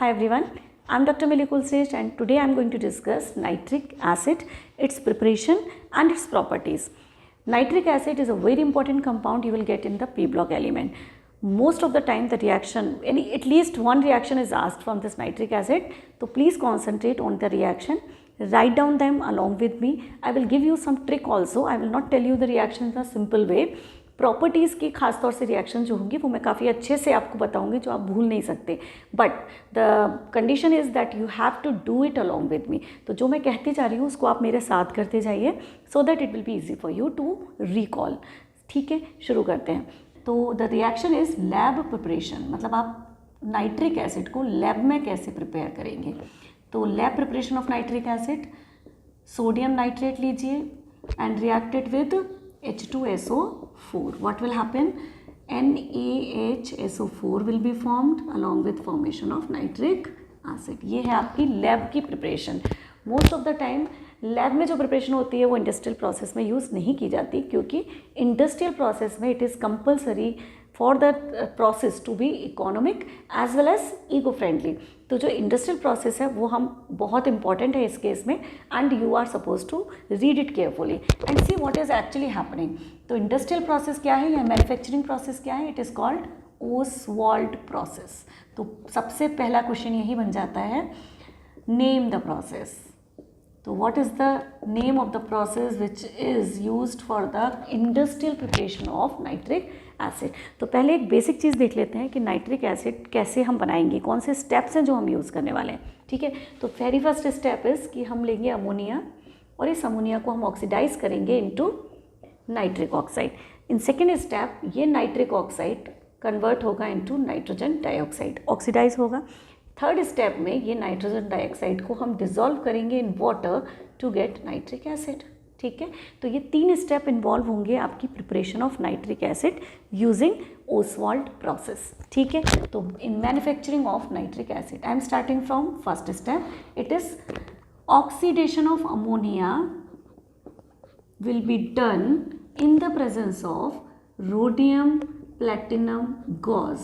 Hi everyone, I am Dr. Millie Kulshrestha and today I am going to discuss nitric acid, its preparation and its properties. Nitric acid is a very important compound you will get in the P block element. Most of the time the reaction, at least one reaction is asked from this nitric acid, so please concentrate on the reaction. Write down them along with me. I will give you some trick also. I will not tell you the reaction in a simple way. Properties की खास तौर से reaction जो होंगी वो मैं काफ़ी अच्छे से आपको बताऊंगी जो आप भूल नहीं सकते, but the condition is that you have to do it along with me. तो जो मैं कहती जा रही हूँ उसको आप मेरे साथ करते जाइए so that it will be easy for you to recall. ठीक है, शुरू करते हैं. तो the reaction is lab preparation, मतलब आप नाइट्रिक एसिड को लैब में कैसे प्रिपेयर करेंगे. तो lab preparation of nitric acid, sodium nitrate लीजिए and reacted with H2SO4. What will happen? NaHSO4 will be formed along with formation of nitric acid. ये है आपकी लैब की preparation. Most of the time lab में जो preparation होती है वो इंडस्ट्रियल प्रोसेस में यूज़ नहीं की जाती, क्योंकि इंडस्ट्रियल प्रोसेस में it is compulsory for the process to be economic as well as eco friendly. तो जो इंडस्ट्रियल प्रोसेस है वो हम बहुत इंपॉर्टेंट है इस केस में, and you are suppose to read it carefully and see what is actually happening. तो इंडस्ट्रियल प्रोसेस क्या है या मैन्युफैक्चरिंग प्रोसेस क्या है? It is called Ostwald process. तो सबसे पहला क्वेश्चन यही बन जाता है, नेम द प्रोसेस. तो what is the name of the process which is used for the industrial preparation of nitric acid. तो पहले एक बेसिक चीज़ देख लेते हैं कि नाइट्रिक एसिड कैसे हम बनाएंगे, कौन से स्टेप्स हैं जो हम यूज़ करने वाले हैं. ठीक है, तो वेरी फर्स्ट स्टेप इज़ कि हम लेंगे अमोनिया और इस अमोनिया को हम ऑक्सीडाइज करेंगे into nitric oxide. In second step ये नाइट्रिक ऑक्साइड कन्वर्ट होगा इनटू नाइट्रोजन डाइऑक्साइड, ऑक्सीडाइज होगा. थर्ड स्टेप में ये नाइट्रोजन डाइऑक्साइड को हम डिज़ोल्व करेंगे in water to get nitric acid. ठीक है, तो ये 3 स्टेप इन्वॉल्व होंगे आपकी preparation of nitric acid using Ostwald process. ठीक है, तो in manufacturing of nitric acid I am starting from first step. It is oxidation of ammonia will be done in the presence of rhodium platinum gauze.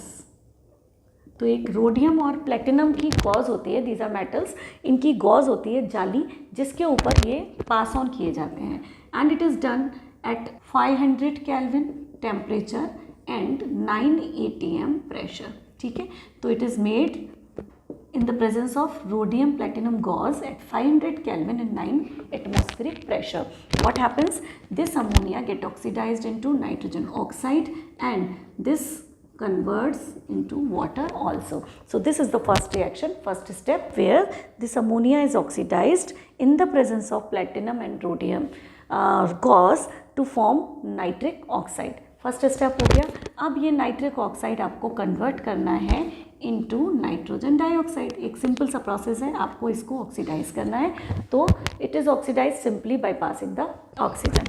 तो एक rhodium और platinum की gauze होती है, these are metals, इनकी gauze होती है जाली जिसके ऊपर ये पास ऑन किए जाते हैं, and it is done at 500 kelvin temperature and 9 atm pressure. ठीक है, तो it is made in the presence of rhodium platinum gauze at 500 Kelvin and 9 atmospheric pressure. What happens? This ammonia get oxidized into nitrogen oxide and this converts into water also. So this is the first reaction, first step, where this ammonia is oxidized in the presence of platinum and rhodium gauze to form nitric oxide. First step हो गया. अब ये nitric oxide आपको convert करना है into nitrogen dioxide. एक simple सा process है, आपको इसको ऑक्सीडाइज करना है. तो it is oxidise simply by passing the oxygen.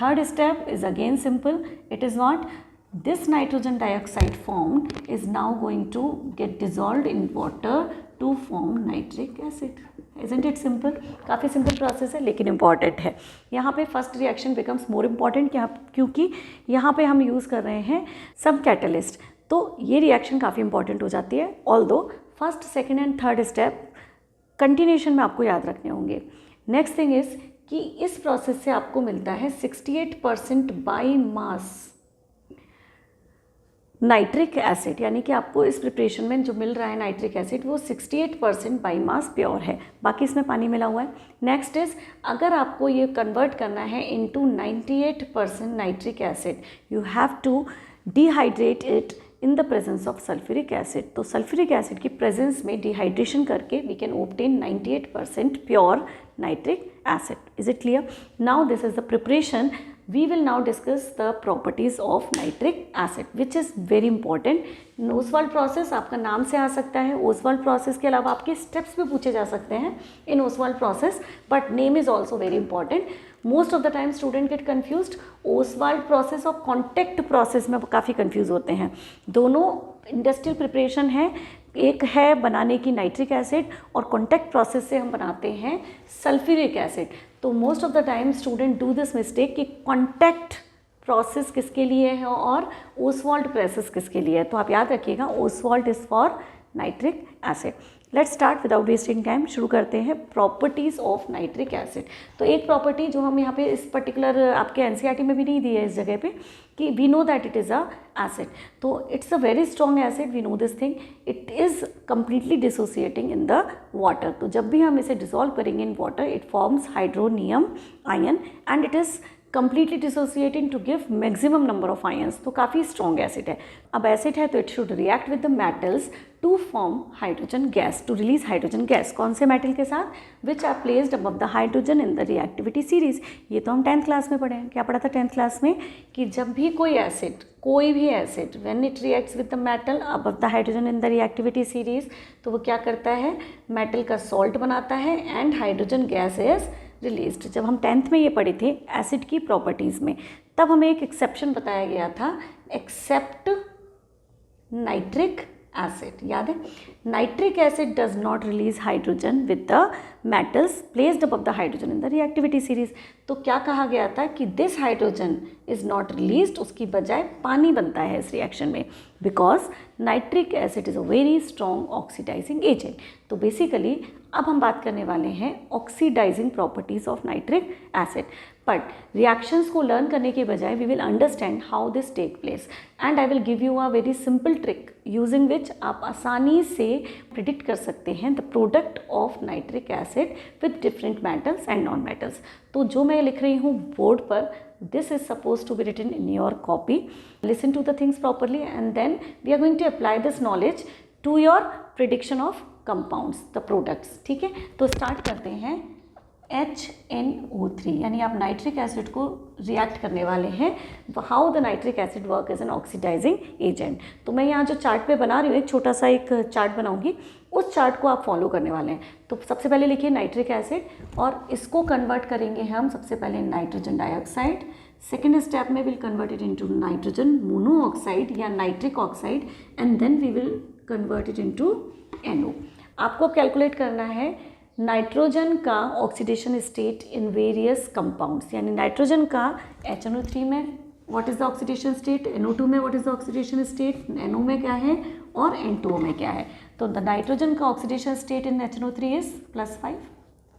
Third step is again simple. It is not this nitrogen dioxide formed is now going to get dissolved in water to form nitric acid. Isn't it simple? काफ़ी simple process है लेकिन important है. यहाँ पे first reaction becomes more important क्योंकि यहाँ पे हम यूज़ कर रहे हैं सब कैटलिस्ट. तो ये रिएक्शन काफ़ी इंपॉर्टेंट हो जाती है. Although first, second and third step continuation में आपको याद रखने होंगे. नेक्स्ट थिंग इज़ कि इस प्रोसेस से आपको मिलता है 68% बाई मास नाइट्रिक एसिड, यानी कि आपको इस प्रिपरेशन में जो मिल रहा है नाइट्रिक एसिड वो 68% बाई मास प्योर है, बाकी इसमें पानी मिला हुआ है. नेक्स्ट इज, अगर आपको ये कन्वर्ट करना है into 98% nitric acid, you have to dehydrate it in the presence of sulphuric acid. तो सल्फ्यूरिक एसिड की प्रेजेंस में डिहाइड्रेशन करके we can obtain 98% pure nitric acid. Is it clear? Now this is the preparation. We will now discuss the properties of nitric acid, which is very important. Oswald process आपका नाम से आ सकता है. Oswald process के अलावा आपके steps भी पूछे जा सकते हैं in Ostwald process, but name is also very important. Most of the time student get confused. Ostwald process और कॉन्टैक्ट प्रोसेस में काफ़ी कन्फ्यूज होते हैं. दोनों इंडस्ट्रियल प्रिपरेशन है. एक है बनाने की नाइट्रिक एसिड और कॉन्टैक्ट प्रोसेस से हम बनाते हैं सल्फ्यूरिक एसिड. तो most of the time student do this mistake कि कॉन्टैक्ट प्रोसेस किसके लिए है और ओसवाल्ड प्रोसेस किसके लिए है. तो आप याद रखिएगा, Oswald is for nitric acid. Let's start without wasting time. शुरू करते हैं प्रॉपर्टीज़ ऑफ नाइट्रिक एसिड। तो एक प्रॉपर्टी जो हम यहाँ पे इस पर्टिकुलर आपके एनसीईआरटी में भी नहीं दी है इस जगह पे, कि we know that it is a acid. तो it's a very strong acid, we know this thing, it is completely dissociating in the water. तो जब भी हम इसे डिसॉल्व करेंगे in water, it forms hydronium ion and it is completely dissociating to give maximum number of ions। तो काफ़ी strong acid है। अब acid है तो it should react with the metals to form hydrogen gas, to release hydrogen gas। कौन से metal के साथ? which are placed above the hydrogen in the reactivity series। ये तो हम 10th क्लास में पढ़े हैं। क्या पढ़ा था 10th क्लास में? कि जब भी कोई एसिड, कोई भी acid when it reacts with the metal above the hydrogen in the reactivity series, तो वो क्या करता है? मेटल का सॉल्ट बनाता है and hydrogen gas is released. जब हम 10th में ये पढ़े थे एसिड की प्रॉपर्टीज़ में, तब हमें एक एक्सेप्शन बताया गया था, एक्सेप्ट नाइट्रिक एसिड। याद है? Nitric acid does not release hydrogen with the metals placed above the hydrogen in the reactivity series. तो क्या कहा गया था कि this hydrogen is not released, उसकी बजाय पानी बनता है इस रिएक्शन में, because nitric acid is a very strong oxidising agent. तो बेसिकली अब हम बात करने वाले हैं oxidising properties of nitric acid. But reactions को लर्न करने के बजाय we will understand how this take place and I will give you a very simple trick using which आप आसानी से प्रिडिक्ट कर सकते हैं the product of nitric acid with different metals and non metals. तो जो मैं लिख रही हूँ बोर्ड पर, this is supposed to be written in your copy. Listen to the things properly and then we are going to apply this knowledge to your prediction of compounds, the products। ठीक है, तो start करते हैं। HNO3 यानी आप nitric acid को react करने वाले हैं, how the nitric acid work as an oxidising agent. तो मैं यहाँ जो चार्ट पे बना रही हूँ, एक छोटा सा एक चार्ट बनाऊंगी, उस चार्ट को आप फॉलो करने वाले हैं। तो सबसे पहले लिखिए नाइट्रिक एसिड और इसको कन्वर्ट करेंगे हम सबसे पहले नाइट्रोजन डाइऑक्साइड। सेकेंड स्टेप में will convert it into nitrogen monoxide या nitric oxide and then we will convert it into NO। आपको कैलकुलेट करना है नाइट्रोजन का oxidation state in various compounds, यानी नाइट्रोजन का HNO3 में what is the oxidation state, NO2 में what is the oxidation state, NO में क्या है और N2O में क्या है। तो द नाइट्रोजन का oxidation state in HNO3 is +5,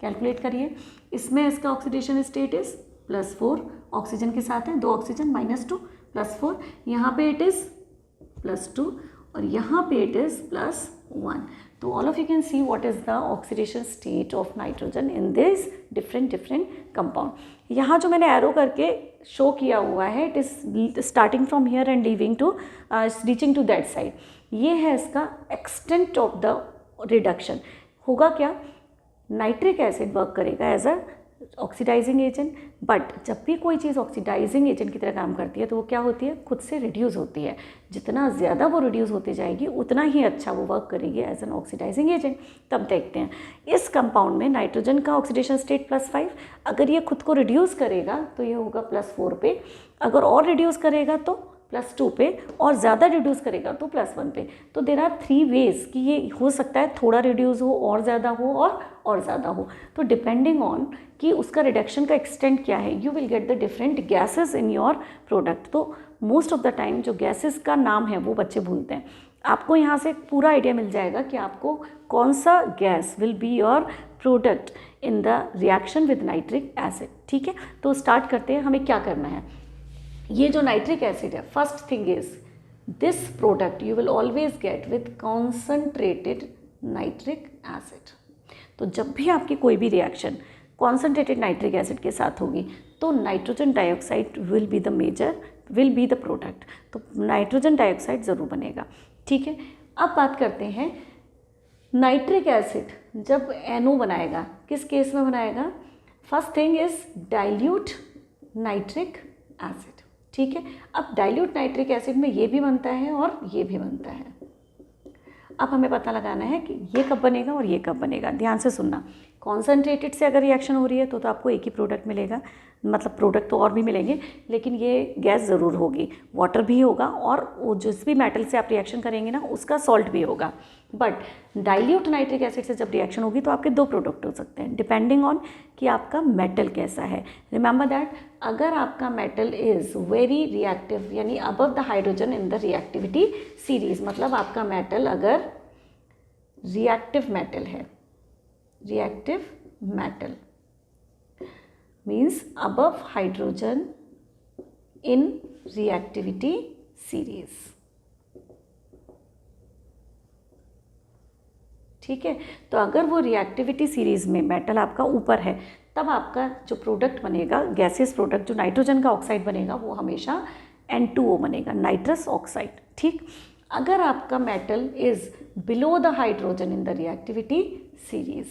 calculate करिए। इसमें इसका ऑक्सीडेशन स्टेट इज +4, ऑक्सीजन के साथ है 2 ऑक्सीजन, -2 +4, यहाँ पे इट इज़ +2 और यहाँ पे इट इज़ +1। तो all of you can see what is the oxidation state of nitrogen in this different compound. यहाँ जो मैंने एरो करके शो किया हुआ है, it is starting from here and leaving to reaching to that side, ये है इसका एक्सटेंट ऑफ द रिडक्शन। होगा क्या, नाइट्रिक एसिड वर्क करेगा as a oxidising agent, but जब भी कोई चीज़ ऑक्सीडाइजिंग एजेंट की तरह काम करती है तो वो क्या होती है, खुद से रिड्यूस होती है। जितना ज़्यादा वो रिड्यूस होती जाएगी उतना ही अच्छा वो वर्क करेगी एज एन ऑक्सीडाइजिंग एजेंट। तब देखते हैं इस कंपाउंड में नाइट्रोजन का ऑक्सीडेशन स्टेट +5, अगर ये खुद को रिड्यूस करेगा तो ये होगा +4 पे, अगर और रिड्यूस करेगा तो +2 पे, और ज़्यादा रिड्यूस करेगा तो +1 पे। तो देर आर 3 वेज कि ये हो सकता है थोड़ा रिड्यूस हो, और ज़्यादा हो और ज़्यादा हो। तो डिपेंडिंग ऑन कि उसका रिडक्शन का एक्सटेंट क्या है, you will get the different gases in your product. तो मोस्ट ऑफ द टाइम जो गैसेस का नाम है वो बच्चे भूलते हैं। आपको यहाँ से पूरा आइडिया मिल जाएगा कि आपको कौन सा gas will be your product in the reaction with nitric acid. ठीक है, तो स्टार्ट करते हैं। हमें क्या करना है, ये जो नाइट्रिक एसिड है, first thing is this product you will always get with concentrated nitric acid. तो जब भी आपकी कोई भी रिएक्शन कॉन्सनट्रेटेड नाइट्रिक एसिड के साथ होगी तो nitrogen dioxide will be the product. तो नाइट्रोजन डाइऑक्साइड ज़रूर बनेगा। ठीक है, अब बात करते हैं नाइट्रिक एसिड जब NO बनाएगा, किस केस में बनाएगा। First thing is dilute nitric acid. ठीक है, अब डाइल्यूट नाइट्रिक एसिड में ये भी बनता है और ये भी बनता है। अब हमें पता लगाना है कि ये कब बनेगा और ये कब बनेगा। ध्यान से सुनना, कॉन्सनट्रेटेड से अगर रिएक्शन हो रही है तो आपको एक ही प्रोडक्ट मिलेगा, मतलब प्रोडक्ट तो और भी मिलेंगे लेकिन ये गैस ज़रूर होगी, वाटर भी होगा और वो जिस भी मेटल से आप रिएक्शन करेंगे ना उसका सॉल्ट भी होगा। बट डाइल्यूट नाइट्रिक एसिड से जब रिएक्शन होगी तो आपके 2 प्रोडक्ट हो सकते हैं डिपेंडिंग ऑन कि आपका मेटल कैसा है। रिमेंबर दैट अगर आपका मेटल इज़ वेरी रिएक्टिव यानी above the hydrogen in the reactivity series, मतलब आपका मेटल अगर रिएक्टिव मेटल है, reactive metal means above hydrogen in reactivity series. ठीक है, तो अगर वो रिएक्टिविटी सीरीज में मेटल आपका ऊपर है तब आपका जो प्रोडक्ट बनेगा, गैसियस प्रोडक्ट जो नाइट्रोजन का ऑक्साइड बनेगा वो हमेशा N2O बनेगा, नाइट्रस ऑक्साइड। ठीक, अगर आपका metal is below the hydrogen in the reactivity series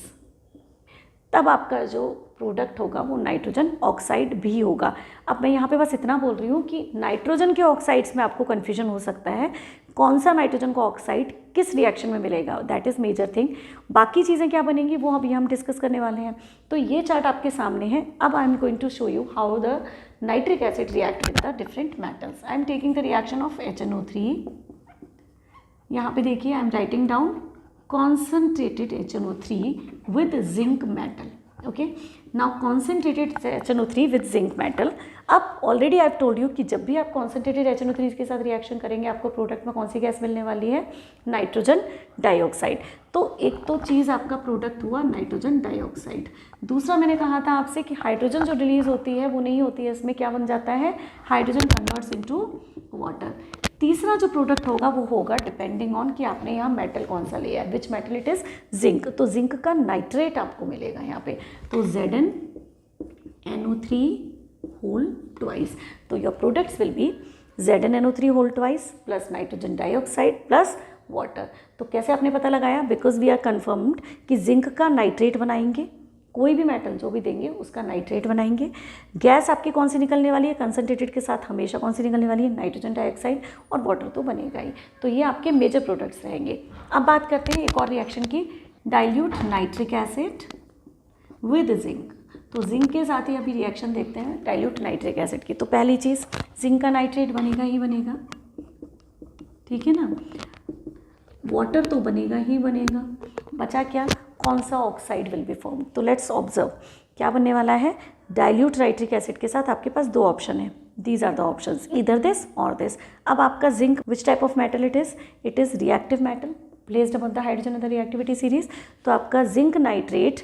तब आपका जो प्रोडक्ट होगा वो नाइट्रोजन ऑक्साइड भी होगा। अब मैं यहाँ पे बस इतना बोल रही हूँ कि नाइट्रोजन के ऑक्साइड्स में आपको कन्फ्यूजन हो सकता है, कौन सा नाइट्रोजन का ऑक्साइड किस रिएक्शन में मिलेगा, दैट इज़ मेजर थिंग। बाकी चीज़ें क्या बनेंगी वो अभी हम डिस्कस करने वाले हैं। तो ये चार्ट आपके सामने है। अब I am going to show you how the nitric acid react with the different metals. I am taking the reaction of HNO3। यहाँ पे देखिए I am writing down concentrated HNO3 with zinc metal. Okay, now concentrated HNO3 with zinc metal. अब already I told you कि जब भी आप concentrated HNO3 के साथ रिएक्शन करेंगे आपको प्रोडक्ट में कौन सी गैस मिलने वाली है, नाइट्रोजन डाइऑक्साइड। तो एक तो चीज़ आपका प्रोडक्ट हुआ नाइट्रोजन डाइऑक्साइड। दूसरा मैंने कहा था आपसे कि हाइड्रोजन जो रिलीज होती है वो नहीं होती है, इसमें क्या बन जाता है, हाइड्रोजन कन्वर्ट्स इनटू वाटर। तीसरा जो प्रोडक्ट होगा वो होगा डिपेंडिंग ऑन कि आपने यहाँ मेटल कौन सा लिया है, which metal it is, zinc. तो जिंक का नाइट्रेट आपको मिलेगा यहाँ पे, तो ZnNO3 होल ट्वाइस। तो your products will be ZnNO3 whole twice plus nitrogen dioxide plus water. तो कैसे आपने पता लगाया, बिकॉज वी आर कन्फर्म्ड कि जिंक का नाइट्रेट बनाएंगे, कोई भी मेटल जो भी देंगे उसका नाइट्रेट बनाएंगे। गैस आपकी कौन सी निकलने वाली है, कंसनट्रेटेड के साथ हमेशा कौन सी निकलने वाली है, नाइट्रोजन डाइऑक्साइड, और वाटर तो बनेगा ही। तो ये आपके मेजर प्रोडक्ट्स रहेंगे। अब बात करते हैं एक और रिएक्शन की, dilute nitric acid with zinc. तो जिंक के साथ ही अभी रिएक्शन देखते हैं डाइल्यूट नाइट्रिक एसिड की। तो पहली चीज़, जिंक का नाइट्रेट बनेगा ही बनेगा, ठीक है ना, वाटर तो बनेगा ही बनेगा, बचा क्या, कौन सा ऑक्साइड विल बी फॉर्म। तो लेट्स ऑब्जर्व क्या बनने वाला है, डाइल्यूट नाइट्रिक एसिड के साथ आपके पास दो ऑप्शन है, these are the options, either this और दिस। अब आपका zinc which type of metal it is reactive metal placed above the hydrogen in the reactivity series. तो आपका जिंक नाइट्रेट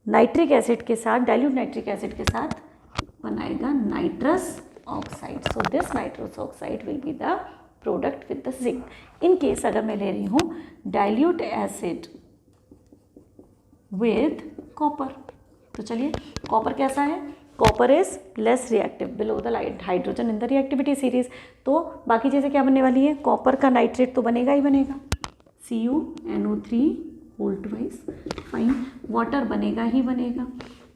नाइट्रिक एसिड के साथ, डाइल्यूट नाइट्रिक एसिड के साथ बनाएगा nitrous oxide. So this nitrous oxide will be the product with the zinc. In case अगर मैं ले रही हूँ डाइल्यूट एसिड विद कॉपर, तो चलिए कॉपर कैसा है, copper is less reactive below the hydrogen in the reactivity series. तो बाकी चीज़ें क्या बनने वाली है, कॉपर का नाइट्रेट तो बनेगा ही बनेगा, CuNO3 whole twice, fine, water बनेगा ही बनेगा,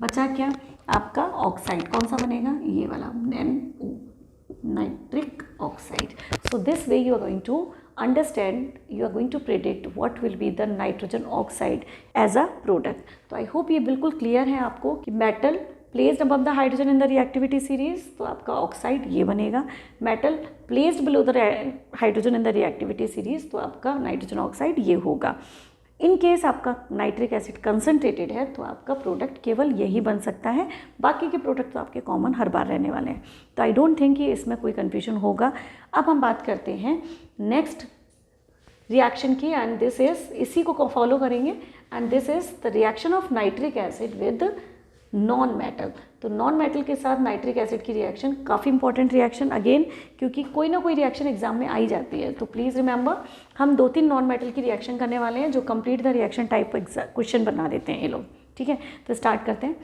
बचा क्या आपका ऑक्साइड, कौन सा बनेगा, ये वाला NO, nitric oxide. So this way you are going to understand, you are going to predict what will be the nitrogen oxide as a product. तो आई होप ये बिल्कुल क्लियर है आपको कि metal placed above the hydrogen in the reactivity series तो आपका oxide ये बनेगा, metal placed below the hydrogen in the reactivity series तो आपका नाइट्रोजन ऑक्साइड ये होगा। इन केस आपका नाइट्रिक एसिड कंसनट्रेटेड है तो आपका प्रोडक्ट केवल यही बन सकता है, बाकी के प्रोडक्ट तो आपके कॉमन हर बार रहने वाले हैं। तो आई डोंट थिंक कि इसमें कोई कन्फ्यूजन होगा। अब हम बात करते हैं नेक्स्ट रिएक्शन की, एंड दिस इज, इसी को फॉलो करेंगे, and this is the reaction of nitric acid with non metal. तो नॉन मेटल के साथ नाइट्रिक एसिड की रिएक्शन काफ़ी इंपॉर्टेंट रिएक्शन अगेन, क्योंकि कोई ना कोई रिएक्शन एग्जाम में आई जाती है। तो प्लीज़ रिमेंबर हम 2-3 नॉन मेटल की रिएक्शन करने वाले हैं जो complete the reaction type question बना देते हैं ये लोग, ठीक है। तो स्टार्ट करते हैं।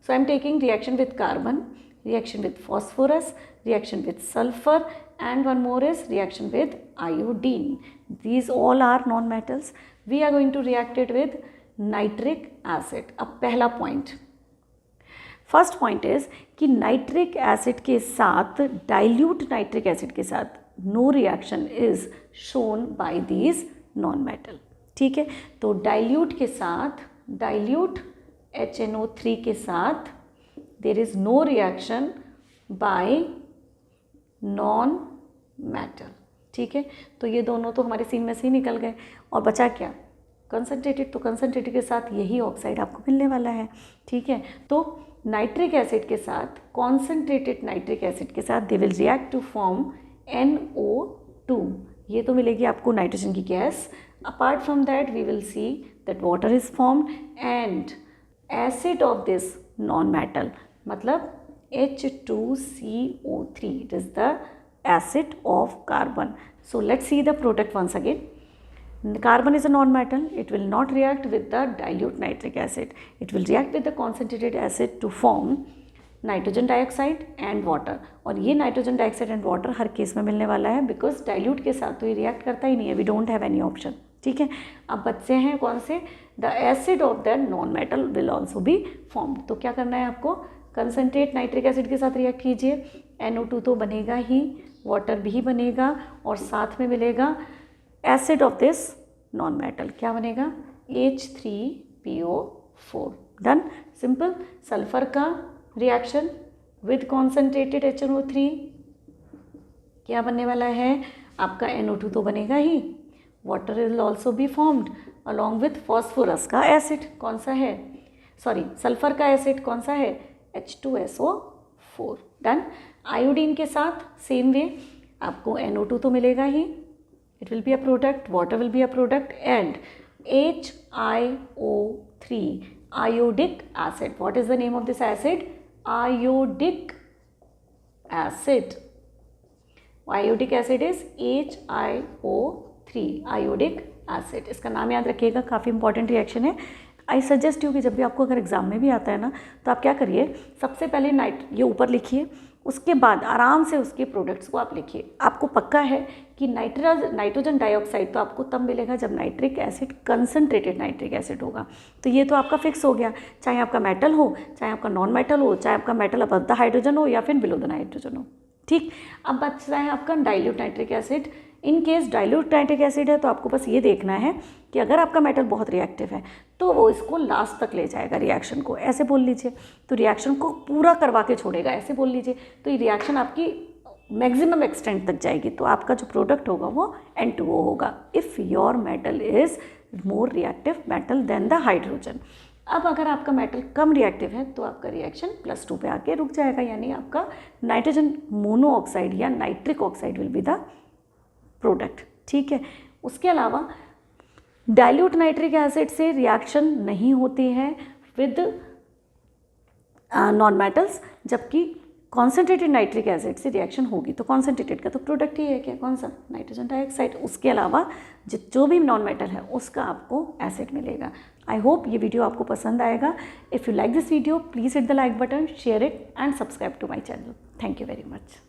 So I am taking reaction with carbon, reaction with phosphorus, reaction with sulfur, and one more is reaction with iodine. These all are non-metals. We are going to react it with nitric acid. अब पहला point, first point is कि nitric acid के साथ dilute nitric acid के साथ no reaction is shown by these non metal, ठीक है। तो डाइल्यूट के साथ, डाइल्यूट HNO3 के साथ there is no reaction by non metal, ठीक है। तो ये दोनों तो हमारे सीन में से ही निकल गए और बचा क्या, कंसनट्रेटेड। तो कंसनट्रेटेड के साथ यही ऑक्साइड आपको मिलने वाला है, ठीक है। तो नाइट्रिक एसिड के साथ, कॉन्सनट्रेटेड नाइट्रिक एसिड के साथ they will react to form NO2, ये तो मिलेगी आपको नाइट्रोजन की gas. Apart from that we will see that water is formed and acid of this non metal, मतलब H2CO3, it is the acid of carbon. So let's see the product once again. Carbon is a non-metal. It will not react with the dilute nitric acid. It will react with the concentrated acid to form nitrogen dioxide and water. और ये nitrogen dioxide and water her case में मिलने वाला है, because dilute के साथ तो ये रिएक्ट करता ही नहीं है, we don't have any option. ठीक है, अब बच्चे हैं कौन से, the acid of the non metal will also be formed. तो क्या करना है आपको, कंसनट्रेट नाइट्रिक एसिड के साथ रिएक्ट कीजिए, NO2 तो बनेगा ही, वाटर भी बनेगा और साथ में मिलेगा acid of this non metal, क्या बनेगा H3PO4। Done, simple. सल्फर का रिएक्शन विद कॉन्सेंट्रेटेड HNO3 क्या बनने वाला है आपका, NO2 तो बनेगा ही, water will also be formed along with phosphorus का एसिड, कौन सा है, सॉरी सल्फर का एसिड कौन सा है, H2SO4। डन। आयोडीन के साथ सेम वे, आपको NO2 तो मिलेगा ही, it will be a product, water will be a product and HiO3 iodic acid. What is the name of this acid? Iodic acid. Iodic acid is HiO3 iodic acid. इसका नाम याद रखिएगा, काफ़ी important reaction है। I suggest you कि जब भी आपको अगर एग्जाम में भी आता है ना, तो आप क्या करिए, सबसे पहले ये ऊपर लिखिए, उसके बाद आराम से उसके प्रोडक्ट्स को आप लिखिए। आपको पक्का है कि नाइट्रोजन डाइऑक्साइड तो आपको तब मिलेगा जब nitric acid concentrated nitric acid होगा। तो ये तो आपका फिक्स हो गया, चाहे आपका मेटल हो, चाहे आपका नॉन मेटल हो, चाहे आपका मेटल अबव द हाइड्रोजन हो या फिर बिलो द नाइट्रोजन हो। ठीक, अब बचता है आपका dilute nitric acid. In case dilute nitric acid है तो आपको बस ये देखना है कि अगर आपका मेटल बहुत रिएक्टिव है तो वो इसको लास्ट तक ले जाएगा रिएक्शन को, ऐसे बोल लीजिए। तो रिएक्शन को पूरा करवा के छोड़ेगा, ऐसे बोल लीजिए। तो ये रिएक्शन आपकी मैक्सिमम एक्सटेंट तक जाएगी, तो आपका जो प्रोडक्ट होगा वो N2O होगा, if your metal is more reactive metal then the hydrogen. अब अगर आपका मेटल कम रिएक्टिव है तो आपका रिएक्शन +2 पे आके रुक जाएगा, यानी आपका नाइट्रोजन मोनोऑक्साइड या nitric oxide will be the product. ठीक है, उसके अलावा डाइल्यूट नाइट्रिक एसिड से रिएक्शन नहीं होती है विद नॉन मेटल्स, जबकि कॉन्सेंट्रेटेड नाइट्रिक एसिड से रिएक्शन होगी। तो कॉन्सेंट्रेटेड का तो प्रोडक्ट ही है क्या, कौन सा, नाइट्रोजन डाइऑक्साइड। उसके अलावा जो भी नॉन मेटल है उसका आपको एसिड मिलेगा। आई होप ये वीडियो आपको पसंद आएगा। If you like this video please hit the like button, share it and subscribe to my channel. Thank you very much.